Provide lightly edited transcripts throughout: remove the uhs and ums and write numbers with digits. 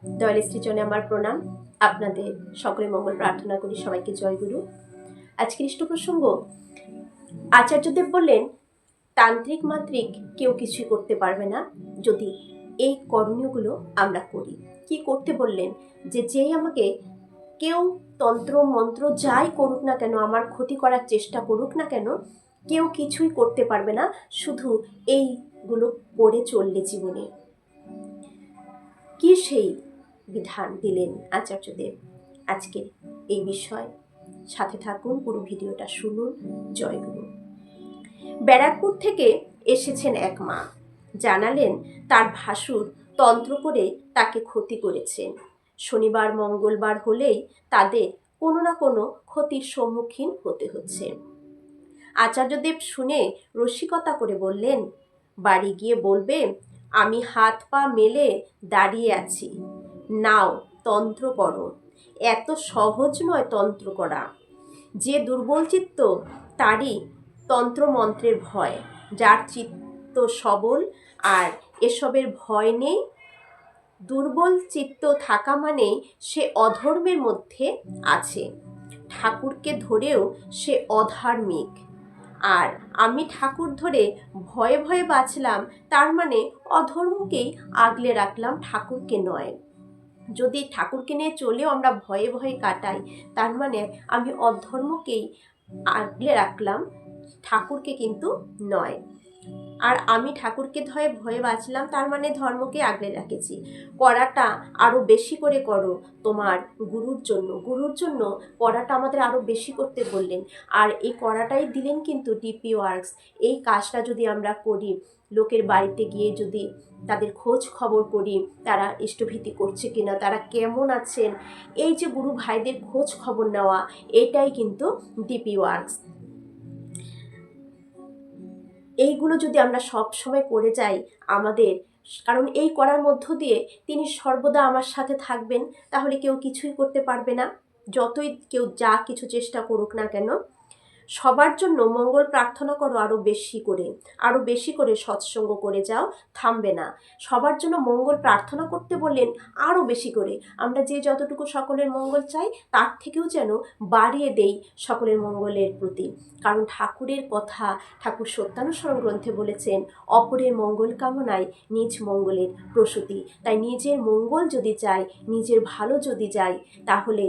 দয়াল শ্রীচরণে আমার প্রণাম। আপনাদের সকলে মঙ্গল প্রার্থনা করি। সবাইকে জয়গুরু। আজকের ইষ্ট প্রসঙ্গ, আচার্যদেব বললেন তান্ত্রিক মাত্রিক কেউ কিছুই করতে পারবে না যদি এই করণীয়গুলো আমরা করি। কি করতে বললেন? যেই আমাকে কেউ তন্ত্র মন্ত্র যাই করুক না কেন, আমার ক্ষতি করার চেষ্টা করুক না কেন, কেউ কিছুই করতে পারবে না শুধু এইগুলো করে চললে জীবনে। কি সেই বিধান দিলেন আচার্যদেব? আজকে এই বিষয় সাথে থাকুন, পুরো ভিডিওটা শুনুন। জয়গুরু। ব্যারাকপুর থেকে এসেছেন এক মা, জানালেন তার ভাসুর তন্ত্র করে তাকে ক্ষতি করেছেন। শনিবার মঙ্গলবার হলেই তাদের কোনো না কোনো ক্ষতির সম্মুখীন হতে হচ্ছে। আচার্যদেব শুনে রসিকতা করে বললেন, বাড়ি গিয়ে বলবে আমি হাত পা মেলে দাঁড়িয়ে আছি, নাও তন্ত্র করো। এত সহজ নয় তন্ত্র করা। যে দুর্বল চিত্ত তারই তন্ত্রমন্ত্রের ভয়, যার চিত্ত সবল আর এসবের ভয় নেই। দুর্বল চিত্ত থাকা মানেই সে অধর্মের মধ্যে আছে। ঠাকুরকে ধরেও সে অধার্মিক। আর আমি ঠাকুর ধরে ভয়ে ভয়ে বাঁচলাম, তার মানে অধর্মকেই আগলে রাখলাম, ঠাকুরকে নয়। যদি ঠাকুরকে নিয়ে চলেও আমরা ভয়ে ভয়ে কাটাই, তার মানে আমি অধর্মকেই আগলে রাখলাম, ঠাকুরকে কিন্তু নয়। আর আমি ঠাকুরকে ভয়ে বাঁচলাম, তার মানে ধর্মকে আগলে রেখেছি। করাটা আরো বেশি করে করো তোমার গুরুর জন্য করাটা আমাদের আরো বেশি করতে বললেন। আর এই করাটাই দিলেন কিন্তু ডিপি ওয়ার্কস। এই কাজটা যদি আমরা করি, লোকের বাড়িতে গিয়ে যদি তাদের খোঁজ খবর করি, তারা ইষ্টভীতি করছে কিনা, তারা কেমন আছেন, এই যে গুরু ভাইদের খোঁজ খবর নেওয়া, এটাই কিন্তু ডিপি ওয়ার্কস। এইগুলো যদি আমরা সব সময় করে যাই আমাদের, কারণ এই করার মধ্য দিয়ে তিনি সর্বদা আমার সাথে থাকবেন, তাহলে কেউ কিছুই করতে পারবে না। যতই কেউ যা কিছু চেষ্টা করুক না কেন, সবার জন্য মঙ্গল প্রার্থনা করো আরো বেশি করে সৎসঙ্গ করে যাও, থামবে না। সবার জন্য মঙ্গল প্রার্থনা করতে বললেন আরো বেশি করে। আমরা যে যতটুকু সকলের মঙ্গল চাই, তার থেকেও যেন বাড়িয়ে দেই সকলের মঙ্গলের প্রতি। কারণ ঠাকুরের কথা, ঠাকুর সত্যানুসরণ গ্রন্থে বলেছেন, অপরের মঙ্গল কামনায় নিজ মঙ্গলের প্রসূতি। তাই নিজের মঙ্গল যদি চাই, নিজের ভালো যদি চাই, তাহলে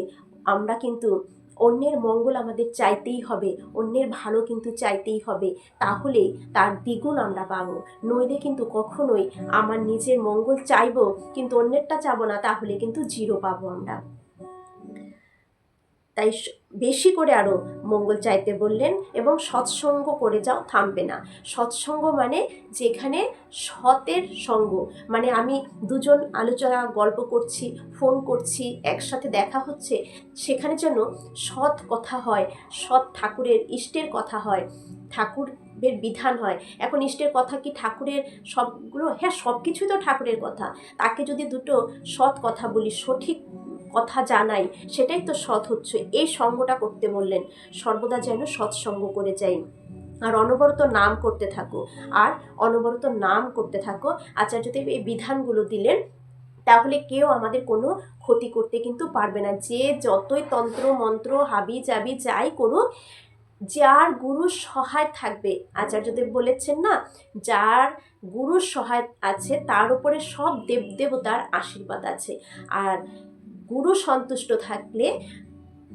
আমরা কিন্তু অন্যের মঙ্গল আমাদের চাইতেই হবে, অন্যের ভালো কিন্তু চাইতেই হবে। তাহলে তার দ্বিগুণ আমরা পাবো। নইলে কিন্তু কখনোই আমার নিজের মঙ্গল চাইবো কিন্তু অন্যেরটা চাবো না, তাহলে কিন্তু জিরো পাবো আমরা। তাই বেশি করে আরো মঙ্গল চাইতে বললেন এবং সৎসঙ্গ করে যাও, থামবে না। সৎসঙ্গ মানে যেখানে সতের সঙ্গ, মানে আমি দুজন আলোচনা গল্প করছি, ফোন করছি, একসাথে দেখা হচ্ছে, সেখানে যেন সৎ কথা হয়, সৎ ঠাকুরের ইষ্টের কথা হয়, ঠাকুরের বিধান হয়। এখন ইষ্টের কথা কি ঠাকুরের সবগুলো? হ্যাঁ, সব কিছুই তো ঠাকুরের কথা। তাকে যদি দুটো সৎ কথা বলি, সঠিক কথা জানাই, সেটাই তো সৎ হচ্ছে। এই সঙ্গটা করতে বললেন, সর্বদা যেন সৎসঙ্গ করে যাই। আর অনবরত নাম করতে থাকো। আচার্যদেব এই বিধানগুলো দিলেন, তাহলে কেউ আমাদের কোনো ক্ষতি করতে কিন্তু পারবে না। যে যতই তন্ত্র মন্ত্র হাবি জাবি যাই করুক, যার গুরুর সহায় থাকবে, আচার্যদেব বলেছেন না, যার গুরুর সহায় আছে তার উপরে সব দেবদেবতার আশীর্বাদ আছে। আর গুরু সন্তুষ্ট থাকলে,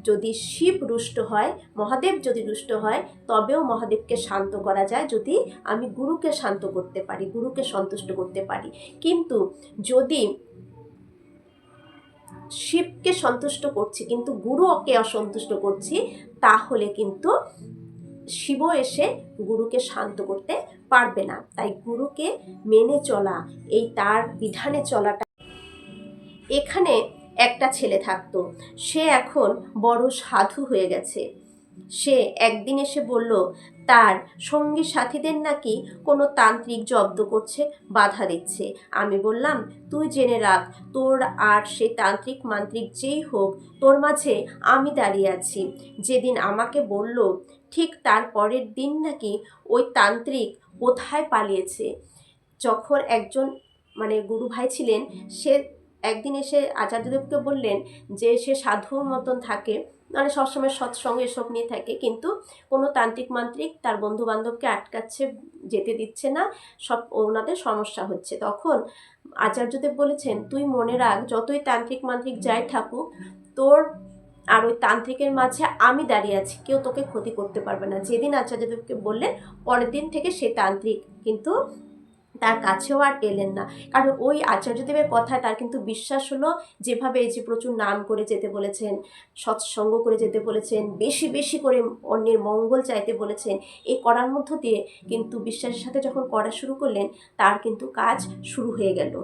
যদি শিব রুষ্ট হয়, মহাদেব যদি রুষ্ট হয়, তবেও মহাদেবকে শান্ত করা যায় যদি আমি গুরুকে শান্ত করতে পারি, গুরুকে সন্তুষ্ট করতে পারি। কিন্তু যদি শিবকে সন্তুষ্ট করছি কিন্তু গুরুকে অসন্তুষ্ট করছি, তাহলে কিন্তু শিব এসে গুরুকে শান্ত করতে পারবে না। তাই গুরুকে মেনে চলা, এই তার বিধানে চলাটা। এখানে একটা ছেলে থাকতো, সে এখন বড় সাধু হয়ে গেছে। সে একদিন এসে বলল তার সঙ্গী সাথীদের নাকি কোনো তান্ত্রিক জব্দ করছে, বাধা দিচ্ছে। আমি বললাম, তুই জেনে রাখ, তোর আর সে তান্ত্রিক মান্ত্রিক যেই হোক, তোর মাঝে আমি দাঁড়িয়ে আছি। যেদিন আমাকে বলল, ঠিক তার পরের দিন নাকি ওই তান্ত্রিক কোথায় পালিয়েছে। যখন একজন গুরু ভাই ছিলেন, সে একদিন এসে আচার্যদেবকে বললেন যে সে সাধুর মতন থাকে, মানে সবসময় সৎসঙ্গ এসব নিয়ে থাকে, কিন্তু কোনো তান্ত্রিক মান্ত্রিক তার বন্ধু বান্ধবকে আটকাচ্ছে, যেতে দিচ্ছে না, সব ওনাদের সমস্যা হচ্ছে। তখন আচার্যদেব বলেছেন, তুই মনে রাখ, যতই তান্ত্রিক মান্ত্রিক যাই থাকুক, তোর আর ওই তান্ত্রিকের মাঝে আমি দাঁড়িয়ে আছি, কেউ তোকে ক্ষতি করতে পারবে না। যেদিন আচার্যদেবকে বললেন, পরের দিন থেকে সে তান্ত্রিক কিন্তু তার কাছেও আর এলেন না। কারণ ওই আচার্যদেবের কথায় তার কিন্তু বিশ্বাস হলো। যেভাবে এই যে প্রচুর নাম করে যেতে বলেছেন, সৎসঙ্গ করে যেতে বলেছেন, বেশি বেশি করে অন্যের মঙ্গল চাইতে বলেছেন, এই করার মধ্য দিয়ে কিন্তু বিশ্বাসের সাথে যখন করা শুরু করলেন, তার কিন্তু কাজ শুরু হয়ে গেল।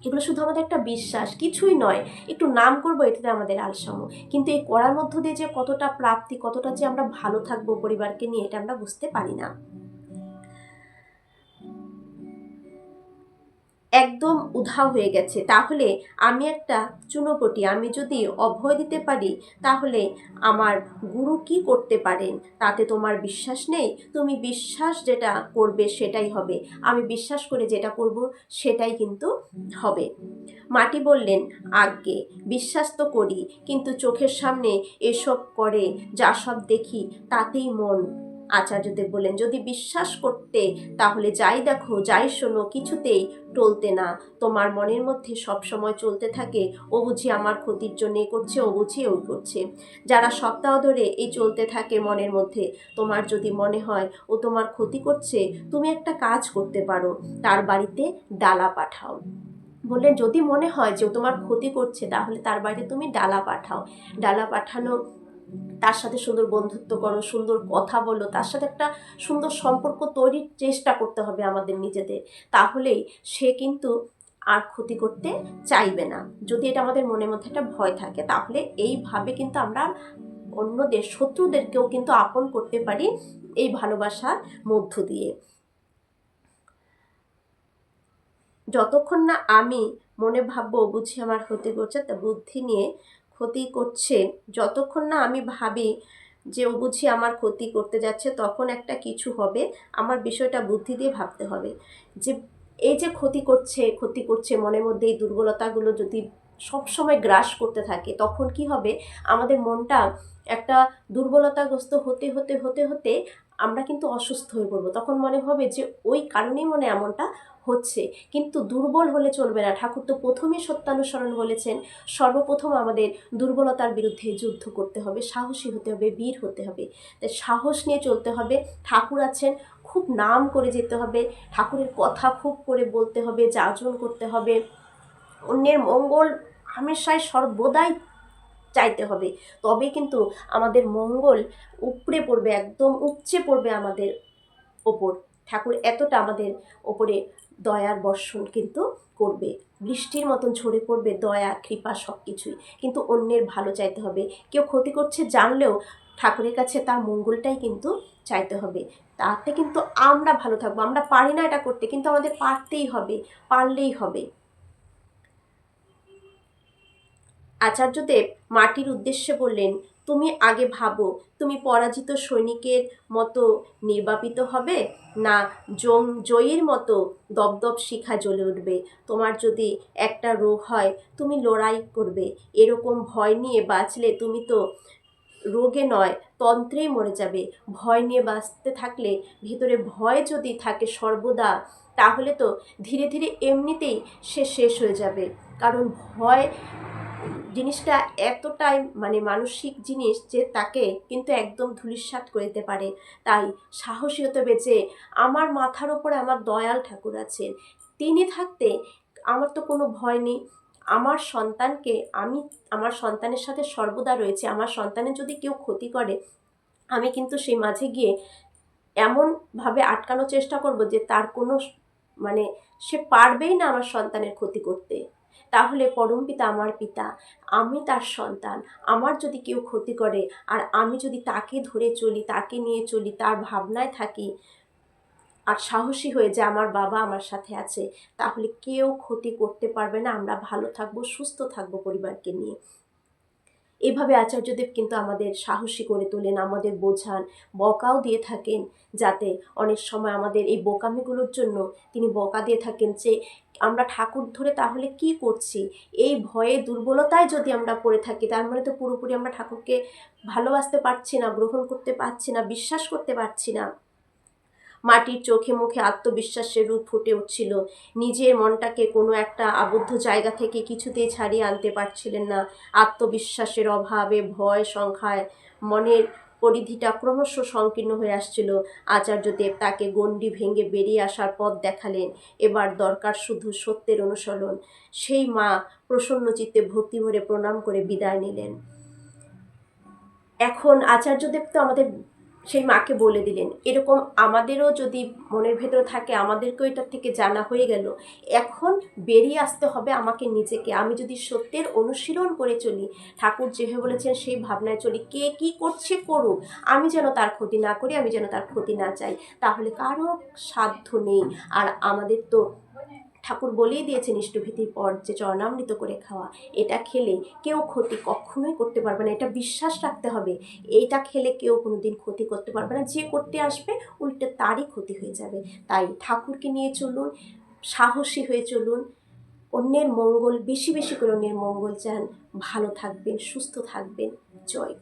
এগুলো শুধু আমাদের একটা বিশ্বাস, কিছুই নয়। একটু নাম করবো, এটাতে আমাদের আলসামো, কিন্তু এই করার মধ্য দিয়ে যে কতটা প্রাপ্তি, কতটা যে আমরা ভালো থাকবো পরিবারকে নিয়ে, এটা আমরা বুঝতে পারি না। একদম উধাও হয়ে গেছে। তাহলে আমি একটা চুনোপটি, আমি যদি অভয় দিতে পারি, তাহলে আমার গুরু কি করতে পারেন? তাতে তোমার বিশ্বাস নেই? তুমি বিশ্বাস যেটা করবে সেটাই হবে, আমি বিশ্বাস করে যেটা করব সেটাই কিন্তু হবে। মাটি বললেন, আজ্ঞে, বিশ্বাস তো করি, কিন্তু চোখের সামনে এসব করে যা সব দেখি তাতেই মন। আচার্যদেব বললেন, যদি বিশ্বাস করতে, তাহলে যাই দেখো যাই শোনো কিছুতেই টলতে না। তোমার মনের মধ্যে সব সময় চলতে থাকে, ও বুঝি আমার ক্ষতির জন্য করছে, ও বুঝি ওই করছে। যারা সপ্তাহ ধরে এই চলতে থাকে মনের মধ্যে, তোমার যদি মনে হয় ও তোমার ক্ষতি করছে, তুমি একটা কাজ করতে পারো, তার বাড়িতে ডালা পাঠাও। বললেন, যদি মনে হয় যে ও তোমার ক্ষতি করছে, তাহলে তার বাড়িতে তুমি ডালা পাঠাও। ডালা পাঠানো, তার সাথে সুন্দর বন্ধুত্ব করো, সুন্দর কথা বলো, তার সাথে একটা সুন্দর সম্পর্ক তৈরির চেষ্টা করতে হবে আমাদের নিজেদের। তাহলেই সে কিন্তু আর ক্ষতি করতে চাইবে না। যদি এটা আমাদের মনের মধ্যে একটা ভয় থাকে, তাহলে এইভাবে কিন্তু আমরা অন্যদের, শত্রুদেরকেও কিন্তু আপন করতে পারি এই ভালোবাসার মধ্য দিয়ে। যতক্ষণ না আমি মনে ভাববো বুঝি আমার ক্ষতি করছে, তা বুদ্ধি নিয়ে ক্ষতি করছে, যতক্ষণ না আমি ভাবি যে ও বুঝি আমার ক্ষতি করতে যাচ্ছে, তখন একটা কিছু হবে। আমার বিষয়টা বুদ্ধি দিয়ে ভাবতে হবে যে এই যে ক্ষতি করছে ক্ষতি করছে, মনের মধ্যে এই দুর্বলতাগুলো যদি সবসময় গ্রাস করতে থাকে, তখন কি হবে, আমাদের মনটা একটা দুর্বলতাগ্রস্ত হতে হতে হতে হতে আমরা কিন্তু অসুস্থ হয়ে পড়বো। তখন মনে হবে যে ওই কারণেই মনে এমনটা হচ্ছে। কিন্তু দুর্বল হলে চলবে না। ঠাকুর তো প্রথমেই সত্যানুসরণ বলেছেন, সর্বপ্রথম আমাদের দুর্বলতার বিরুদ্ধে যুদ্ধ করতে হবে, সাহসী হতে হবে, বীর হতে হবে। তাই সাহস নিয়ে চলতে হবে। ঠাকুর আছেন, খুব নাম করে যেতে হবে, ঠাকুরের কথা খুব করে বলতে হবে, যাজন করতে হবে, অন্যের মঙ্গল হামেশাই সর্বদাই চাইতে হবে। তবে কিন্তু আমাদের মঙ্গল উপড়ে পড়বে, একদম উপচে পড়বে আমাদের ওপর। ঠাকুর এতটা আমাদের ওপরে দয়ার বর্ষণ কিন্তু করবে, বৃষ্টির মতন ঝরে পড়বে দয়া কৃপা সব কিছুই। কিন্তু অন্যের ভালো চাইতে হবে। কেউ ক্ষতি করছে জানলেও ঠাকুরের কাছে তার মঙ্গলটাই কিন্তু চাইতে হবে। তাতে কিন্তু আমরা ভালো থাকবো। আমরা পারি না এটা করতে, কিন্তু আমাদের পারতেই হবে, পারলেই হবে। আচার্যদেব মাটির উদ্দেশ্যে বললেন, তুমি আগে ভাবো, তুমি পরাজিত সৈনিকের মতো নির্বাপিত হবে, না জয়ীর মতো দপদপ শিখা জ্বলে উঠবে? তোমার যদি একটা রোগ হয়, তুমি লড়াই করবে, এরকম ভয় নিয়ে বাঁচলে তুমি তো রোগে নয় তন্ত্রেই মরে যাবে। ভয় নিয়ে বাঁচতে থাকলে, ভেতরে ভয় যদি থাকে সর্বদা, তাহলে তো ধীরে ধীরে এমনিতেই সে শেষ হয়ে যাবে। কারণ ভয় জিনিসটা এতটাই মানে মানসিক জিনিস যে তাকে কিন্তু একদম ধূলিসাৎ করে দিতে পারে। তাই সাহসী হতে হবে যে আমার মাথার ওপরে আমার দয়াল ঠাকুর আছেন, তিনি থাকতে আমার তো কোনো ভয় নেই। আমার সন্তানকে আমি, আমার সন্তানের সাথে সর্বদা রয়েছে। আমার সন্তানের যদি কেউ ক্ষতি করে, আমি কিন্তু সেই মাঝে গিয়ে এমনভাবে আটকানোর চেষ্টা করব যে তার কোনো মানে সে পারবেই না আমার সন্তানের ক্ষতি করতে। তাহলে পরমপিতা আমার পিতা, আমি তার সন্তান, আমার যদি কেউ ক্ষতি করে আর আমি যদি তাকে ধরে চলি, তাকে নিয়ে চলি, তার ভাবনায় থাকি আর সাহসী হয়ে যে আমার বাবা আমার সাথে আছে, তাহলে কেউ ক্ষতি করতে পারবে না। আমরা ভালো থাকবো, সুস্থ থাকবো পরিবারকে নিয়ে। এভাবে আচার্যদেব কিন্তু আমাদের সাহসী করে তোলেন, আমাদের বোঝান, বকাও দিয়ে থাকেন, যাতে অনেক সময় আমাদের এই বোকামিগুলোর জন্য তিনি বকা দিয়ে থাকেন যে আমরা ঠাকুর ধরে তাহলে কি করছি, এই ভয়ে দুর্বলতায় যদি আমরা পড়ে থাকি তার মানে তো পুরোপুরি আমরা ঠাকুরকে ভালোবাসতে পারছি না, গ্রহণ করতে পারছি না, বিশ্বাস করতে পারছি না। মাটির চোখে মুখে আত্মবিশ্বাসের রূপ ফুটে উঠছিল, নিজের মনটাকে কোনো একটা আবদ্ধ জায়গা থেকে কিছুতেই ছাড়িয়ে আনতে পারছিলেন না। আত্মবিশ্বাসের অভাবে, ভয় সংখ্যায় মনের পরিধিটা ক্রমশ সংকীর্ণ হয়ে আসছিল। আচার্যদেব তাকে গণ্ডি ভেঙে বেরিয়ে আসার পথ দেখালেন। এবার দরকার শুধু সত্যের অনুসরণ। সেই মা প্রসন্ন চিত্তে ভক্তি ভরে প্রণাম করে বিদায় নিলেন। এখন আচার্যদেব তো আমাদের সেই মাকে বলে দিলেন, এরকম আমাদেরও যদি মনের ভেতরে থাকে, আমাদেরকেও এটার থেকে জানা হয়ে গেল, এখন বেরিয়ে আসতে হবে আমাকে নিজেকে। আমি যদি সত্যের অনুশীলন করে চলি, ঠাকুর যেভাবে বলেছেন সেই ভাবনায় চলি, কে কি করছে করুক, আমি যেন তার ক্ষতি না করি, আমি যেন তার ক্ষতি না চাই, তাহলে কারো সাধ্য নেই। আর আমাদের তো ঠাকুর বলেই দিয়েছেন ইষ্টভীতির পর যে চরণামৃত করে খাওয়া, এটা খেলে কেউ ক্ষতি কখনোই করতে পারবে না, এটা বিশ্বাস রাখতে হবে। এইটা খেলে কেউ কোনোদিন ক্ষতি করতে পারবে না, যে করতে আসবে উল্টে তারই ক্ষতি হয়ে যাবে। তাই ঠাকুরকে নিয়ে চলুন, সাহসী হয়ে চলুন, অন্যের মঙ্গল, বেশি বেশি করে অন্যের মঙ্গল চান, ভালো থাকবেন, সুস্থ থাকবেন। জয়।